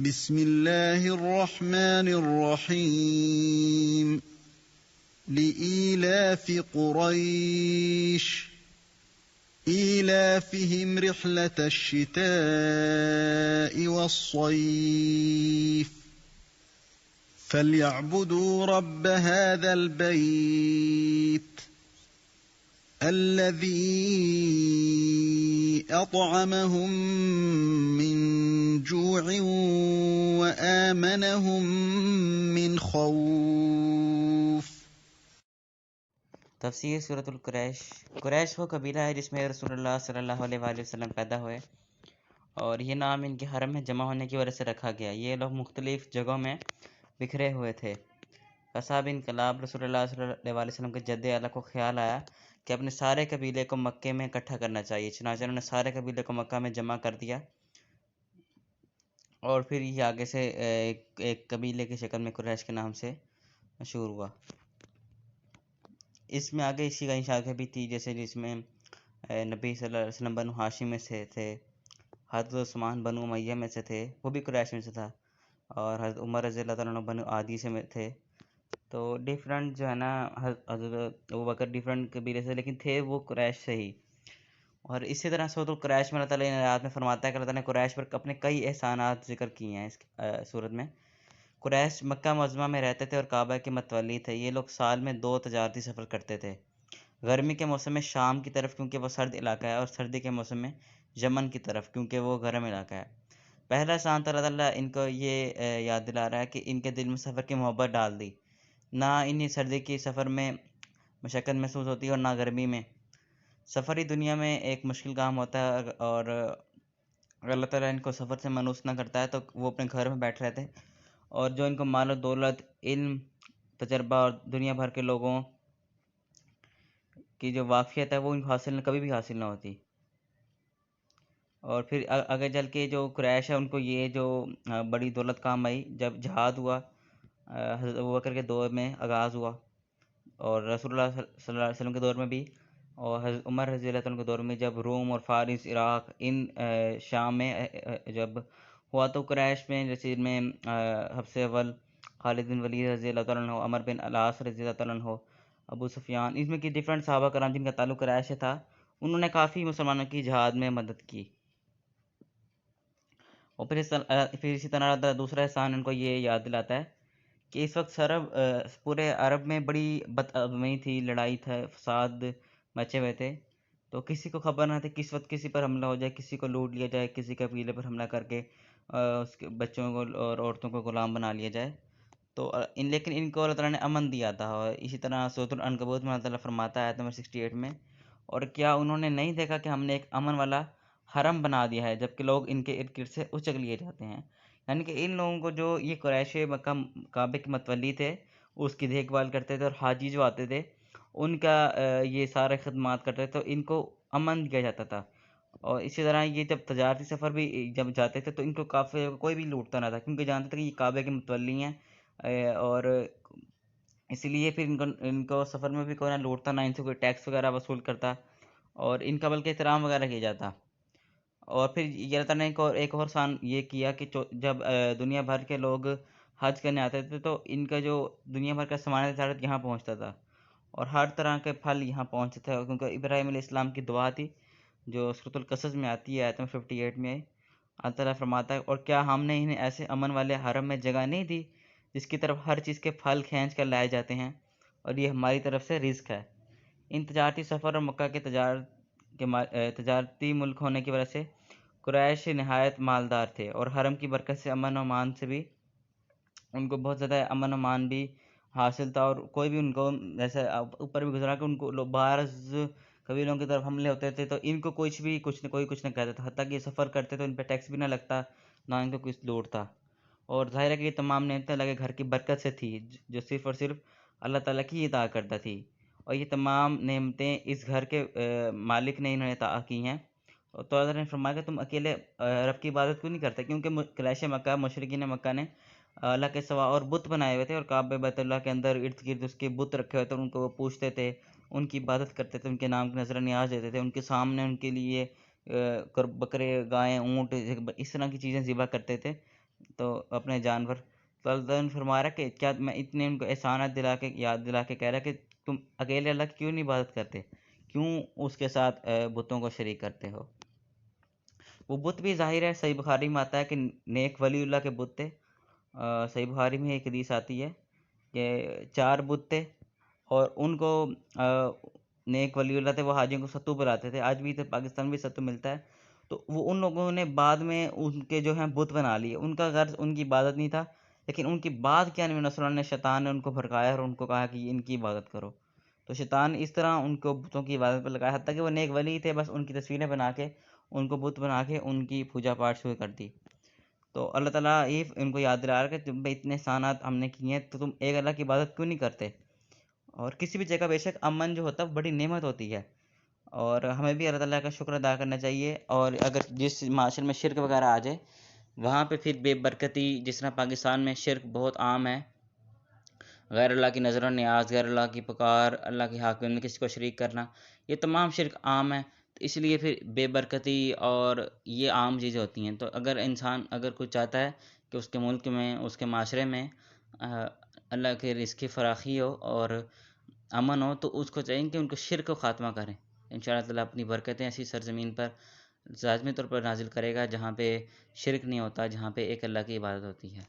بسم اللہ الرحمن الرحیم لإيلاف قریش إيلافهم رحلة الشتاء والصيف فليعبدوا رب هذا البيت الذي أطعمهم من جوع وآمنهم من خوف۔ تفسیر سورۃ القریش۔ قریش وہ قبیلہ ہے جس میں رسول اللہ صلی اللہ علیہ وآلہ وسلم پیدا ہوئے، اور یہ نام ان کے حرم میں جمع ہونے کی وجہ سے رکھا گیا۔ یہ لوگ مختلف جگہوں میں بکھرے ہوئے تھے۔ قصاب انقلاب رسول اللہ صلی اللہ علیہ وآلہ وسلم کے جد اعلیٰ کو خیال آیا کہ اپنے سارے قبیلے کو مکے میں اکٹھا کرنا چاہیے، چنانچہ انہوں نے سارے قبیلے کو مکہ میں جمع کر دیا، اور پھر یہ آگے سے ایک قبیلے کی شکل میں قریش کے نام سے مشہور ہوا۔ اس میں آگے اسی کا شاخیں بھی تھی، جیسے جس میں نبی صلی اللہ علیہ وسلم بنو ہاشم میں سے تھے، حضرت عثمان بنو امیہ میں سے تھے، وہ بھی قریش میں سے تھا، اور حضرت عمر رضی اللہ تعالیٰ عنہ بنو عادی سے میں تھے۔ تو ڈیفرنٹ جو ہے نا، حضرت ابوبکر ڈیفرنٹ قبیلے سے، لیکن تھے وہ قریش سے ہی۔ اور اسی طرح سورۃ القریش میں اللہ تعالیٰ نے آیات میں فرماتا ہے کہ اللہ تعالیٰ نے قریش پر اپنے کئی احسانات ذکر کیے ہیں اس صورت میں۔ قریش مکہ معظمہ میں رہتے تھے اور کعبہ کے متولی تھے۔ یہ لوگ سال میں 2 تجارتی سفر کرتے تھے، گرمی کے موسم میں شام کی طرف کیونکہ وہ سرد علاقہ ہے، اور سردی کے موسم میں یمن کی طرف کیونکہ وہ گرم علاقہ ہے۔ پہلا احسان تو اللہ تعالیٰ ان کو یہ یاد دلا رہا ہے کہ ان کے دل میں سفر کی محبت ڈال دی، نہ انہیں سردی کی سفر میں مشقت محسوس ہوتی اور نہ گرمی میں۔ سفر ہی دنیا میں ایک مشکل کام ہوتا ہے، اور اگر اللہ تعالیٰ ان کو سفر سے مانوس نہ کرتا ہے تو وہ اپنے گھر میں بیٹھ رہتے، اور جو ان کو مال و دولت، علم، تجربہ اور دنیا بھر کے لوگوں کی جو واقفیت ہے وہ ان کو کبھی بھی حاصل نہ ہوتی۔ اور پھر آگے چل کے جو قریش ہے ان کو یہ جو بڑی دولت کام آئی جب جہاد ہوا، حضرت ابوبکر کے دور میں آغاز ہوا، اور رسول اللہ صلی اللہ علیہ وسلم کے دور میں بھی، اور حضرت عمر رضی اللہ عنہ کے دور میں جب روم اور فارس، عراق، ان شام میں جب ہوا، تو قریش میں جیسے میں حفص اول، خالد بن ولید رضی اللہ تعالیٰ عنہ، عمر بن العاص رضی اللہ تعالیٰ عنہ، ابو سفیان، اس میں کی ڈفرینٹ صحابہ کرام جن کا تعلق قریش سے تھا، انہوں نے کافی مسلمانوں کی جہاد میں مدد کی۔ اور پھر اسی طرح دوسرا احسان ان کو یہ یاد دلاتا ہے کہ اس وقت پورے عرب میں بڑی بدامنی تھی، لڑائی تھا، فساد مچے ہوئے تھے، تو کسی کو خبر نہ تھی کس وقت کسی پر حملہ ہو جائے، کسی کو لوٹ لیا جائے، کسی قبیلے پر حملہ کر کے اس کے بچوں کو اور عورتوں کو غلام بنا لیا جائے۔ تو لیکن ان کو اللہ تعالیٰ نے امن دیا تھا، اور اسی طرح سورۃ العنکبوت میں اللہ تعالیٰ فرماتا ہے آیت نمبر 68 میں، اور کیا انہوں نے نہیں دیکھا کہ ہم نے ایک امن والا حرم بنا دیا ہے جبکہ لوگ ان کے ارد گرد سے اچک لیے جاتے ہیں۔ یعنی کہ ان لوگوں کو جو یہ قریش مکہ کعبے کے متولی تھے، اس کی دیکھ بھال کرتے تھے، اور حاجی جو آتے تھے ان کا یہ سارے خدمات کرتے تھے، تو ان کو امن دیا جاتا تھا۔ اور اسی طرح یہ جب تجارتی سفر بھی جب جاتے تھے تو ان کو کافی کوئی بھی لوٹتا نہ تھا، کیونکہ جانتے تھے کہ یہ کعبے کے متولی ہیں، اور اسی لیے پھر ان کو سفر میں بھی کوئی نہ لوٹتا، نہ ان سے کوئی ٹیکس وغیرہ وصول کرتا، اور ان کا بلکہ احترام وغیرہ کیا جاتا۔ اور پھر یہ اللہ تعالیٰ نے ایک اور احسان یہ کیا کہ جب دنیا بھر کے لوگ حج کرنے آتے تھے تو ان کا جو دنیا بھر کا سامان تجارت یہاں پہنچتا تھا، اور ہر طرح کے پھل یہاں پہنچتے تھے، کیونکہ ابراہیم علیہ السلام کی دعا تھی جو سورۃ القصص میں آتی ہے، آیت نمبر 58 میں اللہ تعالیٰ فرماتا ہے، اور کیا ہم نے انہیں ایسے امن والے حرم میں جگہ نہیں دی جس کی طرف ہر چیز کے پھل کھینچ کر لائے جاتے ہیں، اور یہ ہماری طرف سے رزق ہے۔ ان تجارتی سفر اور مکہ کے تجارتی ملک ہونے کی وجہ سے قریش نہایت مالدار تھے، اور حرم کی برکت سے امن و امان سے بھی ان کو بہت زیادہ امن و امان بھی حاصل تھا، اور کوئی بھی ان کو جیسے اوپر بھی گزرا کہ ان کو بعض قبیلوں کی طرف حملے ہوتے تھے تو ان کو کچھ نہ کہتا تھا، حتیٰ کہ یہ سفر کرتے تو ان پہ ٹیکس بھی نہ لگتا، نہ ان کو کچھ لوٹتا۔ اور ظاہر ہے کہ یہ تمام نعمتیں اللہ کے گھر کی برکت سے تھی جو صرف اور صرف اللہ تعالیٰ کی عطا کرتا تھی، اور یہ تمام نعمتیں اس گھر کے مالک نے انہیں عطا کی ہیں۔ تو اللہ نے فرمایا کہ تم اکیلے رب کی عبادت کیوں نہیں کرتے، کیونکہ قریش مکہ، مشرکین مکہ نے اللہ کے سوا اور بت بنائے ہوئے تھے، اور کعبہ بیت اللہ کے اندر ارد گرد اس کے بت رکھے ہوئے تھے، ان کو وہ پوجتے تھے، ان کی عبادت کرتے تھے، ان کے نام کی نذر نیاز دیتے تھے، ان کے سامنے ان کے لیے بکرے، گائیں، اونٹ، اس طرح کی چیزیں ذبح کرتے تھے تو اپنے جانور، تو اللہ تعالیٰ نے فرما رہا کہ کیا میں اتنے ان کو احسانات دلا کے یاد دلا کے کہہ رہا کہ تم اکیلے اللہ کی کیوں نہیں عبادت کرتے، کیوں اس کے ساتھ بتوں کو شریک کرتے ہو۔ وہ بت بھی ظاہر ہے، صحیح بخاری میں آتا ہے کہ نیک ولی اللہ کے بت تھے۔ صحیح بخاری میں ایک حدیث آتی ہے کہ 4 بت تھے، اور ان کو نیک ولی اللہ تھے، وہ حاجیوں کو ستو بلاتے تھے، آج بھی تو پاکستان میں بھی ستو ملتا ہے۔ تو وہ ان لوگوں نے بعد میں ان کے جو ہیں بت بنا لیے، ان کا غرض ان کی عبادت نہیں تھا، لیکن ان کی بات کیا نبی صلی اللہ علیہ وسلم نے، شیطان نے ان کو بھڑکایا اور ان کو کہا کہ ان کی عبادت کرو۔ تو شیطان اس طرح ان کو بتوں کی عبادت پر لگایا، حتیٰ کہ وہ نیک ولی تھے، بس ان کی تصویریں بنا کے، ان کو بت بنا کے ان کی پوجا پاٹ شروع کر دی۔ تو اللہ تعالیٰ یہ ان کو یاد دلا رہا ہے کہ تم پہ اتنے احسانات ہم نے کیے ہیں، تو تم ایک اللہ کی عبادت کیوں نہیں کرتے۔ اور کسی بھی جگہ بے شک امن جو ہوتا ہے بڑی نعمت ہوتی ہے، اور ہمیں بھی اللہ تعالیٰ کا شکر ادا کرنا چاہیے۔ اور اگر جس معاشرے میں شرک وغیرہ آ جائے، وہاں پہ پھر بے برکتی، جس طرح پاکستان میں شرک بہت عام ہے، غیر اللہ کی نظر و نیاز، غیر اللہ کی پکار، اللہ کی حاکمیت میں کسی کو شریک کرنا، یہ تمام شرک عام ہے۔ تو اس لیے پھر بے برکتی اور یہ عام چیزیں ہوتی ہیں۔ تو اگر انسان اگر کوئی چاہتا ہے کہ اس کے ملک میں، اس کے معاشرے میں اللہ کے رزق کی فراخی ہو اور امن ہو، تو اس کو چاہیے کہ ان کو شرک کو خاتمہ کریں۔ انشاءاللہ تعالیٰ اپنی برکتیں ایسی سرزمین پر لازمی طور پر نازل کرے گا جہاں پہ شرک نہیں ہوتا، جہاں پہ ایک اللہ کی عبادت ہوتی ہے۔